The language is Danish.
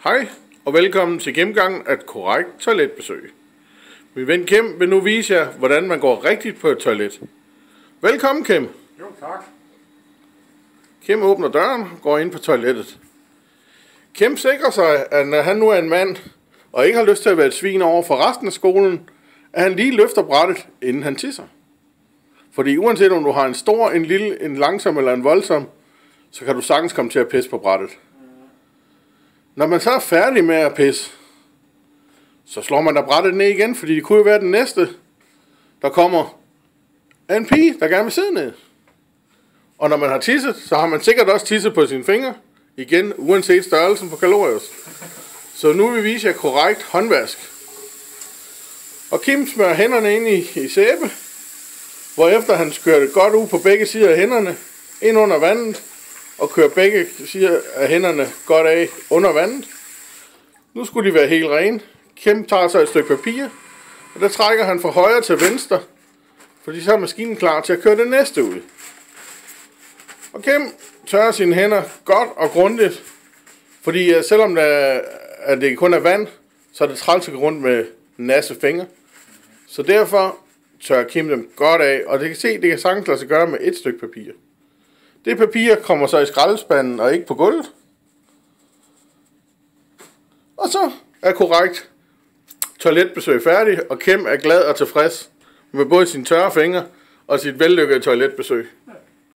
Hej og velkommen til gennemgangen af et korrekt toiletbesøg. Min ven Kim vil nu vise jer, hvordan man går rigtigt på et toilet. Velkommen, Kim. Jo, tak. Kim åbner døren og går ind på toilettet. Kim sikrer sig, at når han nu er en mand og ikke har lyst til at være et svin over for resten af skolen, at han lige løfter brættet, inden han tisser. Fordi uanset om du har en stor, en lille, en langsom eller en voldsom, så kan du sagtens komme til at pisse på brættet. Når man så er færdig med at pisse, så slår man da brættet ned igen, fordi det kunne jo være den næste, der kommer en pige, der gerne vil sidde ned. Og når man har tisset, så har man sikkert også tisset på sine fingre, igen uanset størrelsen på kalorius. Så nu vil vi vise jer korrekt håndvask. Og Kim smører hænderne ind i sæbe, hvorefter han skører det godt ud på begge sider af hænderne, ind under vandet, og kører begge sider af hænderne godt af under vandet. Nu skulle de være helt rene. Kim tager så et stykke papir, og der trækker han fra højre til venstre, fordi så er maskinen klar til at køre det næste ud. Og Kim tørrer sine hænder godt og grundigt, fordi selvom det kun er vand, så er det træls at gå rundt med nasse fingre. Så derfor tørrer Kim dem godt af, og det kan sagtens lade sig gøre med et stykke papir. Det papir kommer så i skraldespanden og ikke på gulvet. Og så er korrekt toiletbesøg færdig, og Kim er glad og tilfreds med både sine tørre fingre og sit vellykkede toiletbesøg.